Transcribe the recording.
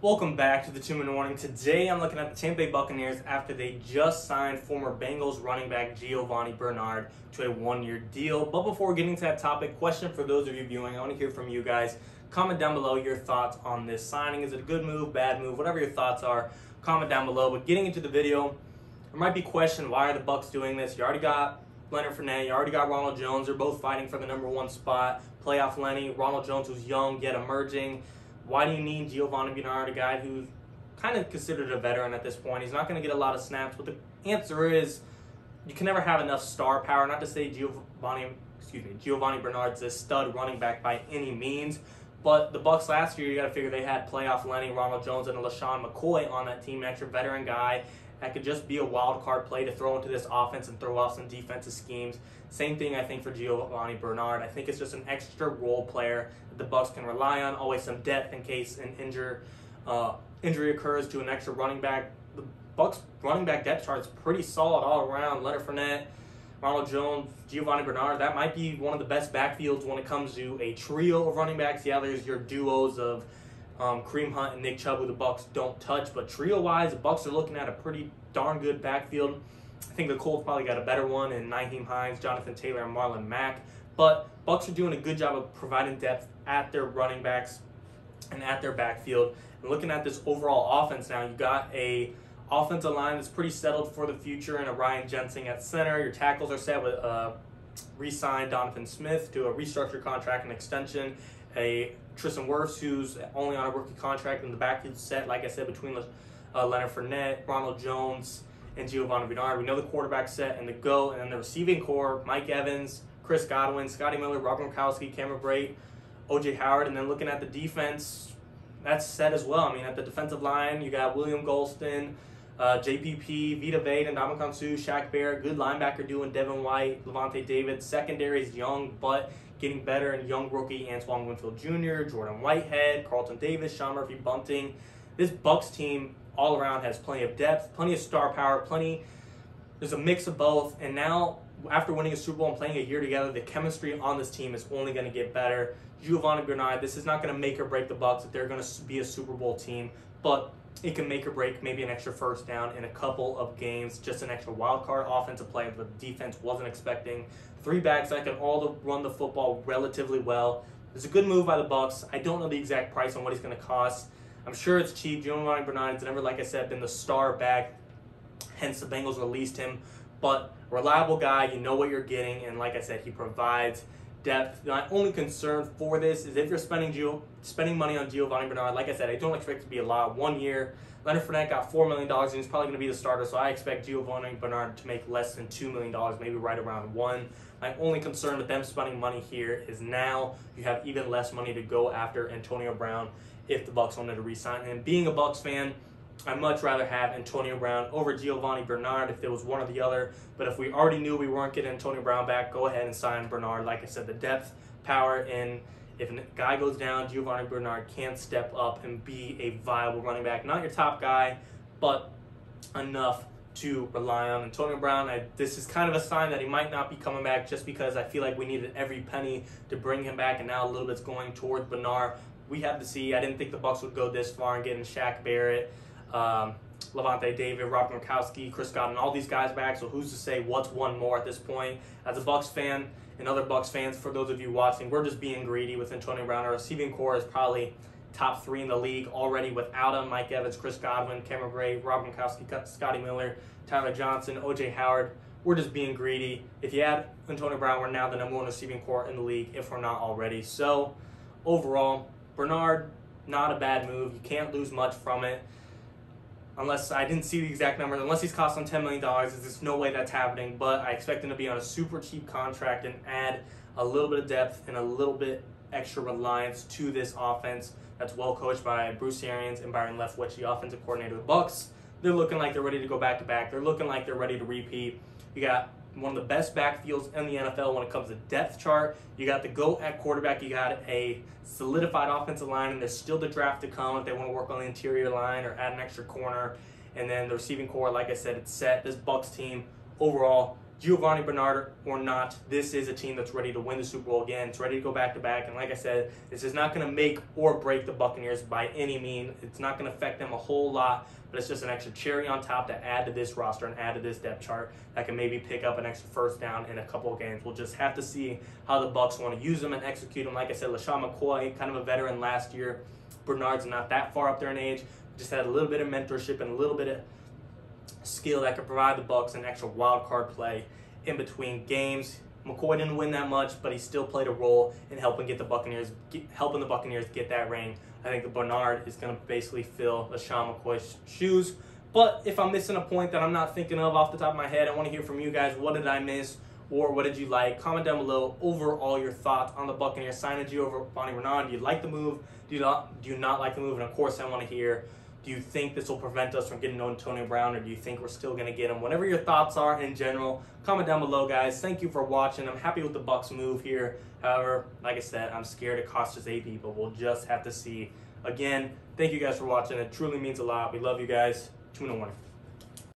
Welcome back to the 2-Minute Warning. Today I'm looking at the Tampa Bay Buccaneers after they just signed former Bengals running back Giovani Bernard to a one-year deal. But before getting to that topic, question for those of you viewing, I want to hear from you guys. Comment down below your thoughts on this signing. Is it a good move, bad move, whatever your thoughts are, comment down below. But getting into the video, there might be question, why are the Bucs doing this? You already got Leonard Fournette, you already got Ronald Jones. They're both fighting for the #1 spot. Playoff Lenny, Ronald Jones, who's young yet emerging. Why do you need Giovani Bernard, a guy who's kind of considered a veteran at this point? He's not going to get a lot of snaps, but the answer is you can never have enough star power. Not to say Giovani Bernard's a stud running back by any means, but the Bucs last year, you got to figure they had playoff Lenny, Ronald Jones, and LaShawn McCoy on that team, an extra veteran guy that could just be a wild card play to throw into this offense and throw off some defensive schemes. Same thing, I think, for Giovani Bernard. I think it's just an extra role player that the Bucs can rely on. Always some depth in case an injury occurs to an extra running back. The Bucs running back depth chart is pretty solid all around. Leonard Fournette, Ronald Jones, Giovani Bernard. That might be one of the best backfields when it comes to a trio of running backs. Yeah, there's your duos of Kareem Hunt and Nick Chubb, who the Bucs don't touch, but trio-wise, the Bucs are looking at a pretty darn good backfield. I think the Colts probably got a better one in Nyheim Hines, Jonathan Taylor, and Marlon Mack. But Bucs are doing a good job of providing depth at their running backs and at their backfield. And looking at this overall offense now, you got a offensive line that's pretty settled for the future, and a Ryan Jensen at center. Your tackles are set with re-signed Donovan Smith to a restructured contract and extension. A Tristan Wirfs, who's only on a rookie contract, and the backfield set, like I said, between Leonard Fournette, Ronald Jones, and Giovani Bernard. We know the quarterback set and the GOAT, and then the receiving core, Mike Evans, Chris Godwin, Scotty Miller, Robert Gronkowski, Cameron Brate, O.J. Howard, and then looking at the defense, that's set as well. I mean, at the defensive line, you got William Golston, JPP, Vita Vade, and Ndamukong Suh, Shaq Barrett, good linebacker doing Devin White, Levante David. Secondary is young, but getting better, and young rookie Antoine Winfield Jr., Jordan Whitehead, Carlton Davis, Sean Murphy Bunting. This Bucs team all around has plenty of depth, plenty of star power, there's a mix of both. And now, after winning a Super Bowl and playing a year together, the chemistry on this team is only going to get better. Giovani Bernard, this is not going to make or break the Bucs if they're going to be a Super Bowl team, but it can make or break maybe an extra first down in a couple of games, just an extra wild card offensive play that the defense wasn't expecting. 3 backs that can all run the football relatively well. It's a good move by the Bucs. I don't know the exact price on what he's going to cost. I'm sure it's cheap. Giovani Bernard has never, like I said, been the star back, hence the Bengals released him. But reliable guy, you know what you're getting, and like I said, he provides depth. My only concern for this is if you're spending money on Giovani Bernard, like I said, I don't expect it to be a lot. 1 year, Leonard Fournette got $4 million, and he's probably going to be the starter, so I expect Giovani Bernard to make less than $2 million, maybe right around 1. My only concern with them spending money here is now you have even less money to go after Antonio Brown if the Bucs wanted to re-sign him. Being a Bucs fan, I'd much rather have Antonio Brown over Giovani Bernard if there was one or the other. But if we already knew we weren't getting Antonio Brown back, go ahead and sign Bernard. Like I said, the depth, power, and if a guy goes down, Giovani Bernard can step up and be a viable running back. Not your top guy, but enough to rely on. Antonio Brown, this is kind of a sign that he might not be coming back, just because I feel like we needed every penny to bring him back, and now a little bit's going towards Bernard. We have to see. I didn't think the Bucs would go this far and getting Shaq Barrett, Levante David, Robert Gronkowski, Chris Godwin, all these guys back. So who's to say what's one more at this point? As a Bucs fan and other Bucs fans, for those of you watching, we're just being greedy with Antonio Brown. Our receiving core is probably top 3 in the league already without him. Mike Evans, Chris Godwin, Cameron Brate, Robert Gronkowski, Scotty Miller, Tyler Johnson, O.J. Howard. We're just being greedy. If you add Antonio Brown, we're now the #1 receiving core in the league, if we're not already. So overall, Bernard, not a bad move. You can't lose much from it. Unless, I didn't see the exact number, unless he's costing $10 million, there's just no way that's happening. But I expect him to be on a super cheap contract and add a little bit of depth and a little bit extra reliance to this offense that's well coached by Bruce Arians and Byron Leftwich, the offensive coordinator of the Bucs. They're looking like they're ready to go back-to-back. They're looking like they're ready to repeat. You got one of the best backfields in the NFL when it comes to depth chart. You got the GOAT at quarterback. You got a solidified offensive line, and there's still the draft to come if they want to work on the interior line or add an extra corner. And then the receiving core, like I said, it's set. This Bucs team, overall, Giovani Bernard or not, this is a team that's ready to win the Super Bowl again. It's ready to go back-to-back. And like I said, this is not going to make or break the Buccaneers by any means. It's not going to affect them a whole lot, but it's just an extra cherry on top to add to this roster and add to this depth chart that can maybe pick up an extra first down in a couple of games. We'll just have to see how the Bucs want to use them and execute them. Like I said, LaShawn McCoy, kind of a veteran last year. Bernard's not that far up there in age. Just had a little bit of mentorship and a little bit of skill that could provide the Bucs an extra wild card play in between games. McCoy didn't win that much, but he still played a role in helping the Buccaneers get that ring. I think the Bernard is going to basically fill LaShawn McCoy's shoes. But if I'm missing a point that I'm not thinking of off the top of my head, I want to hear from you guys. What did I miss, or what did you like? Comment down below overall your thoughts on the Buccaneers signing Giovani Bernard. Do you like the move? Do you not like the move? And of course, I want to hear, do you think this will prevent us from getting Antonio Brown, or do you think we're still going to get him? Whatever your thoughts are in general, comment down below, guys. Thank you for watching. I'm happy with the Bucs move here. However, like I said, I'm scared it costs us AB, but we'll just have to see. Again, thank you guys for watching. It truly means a lot. We love you guys. Tune in.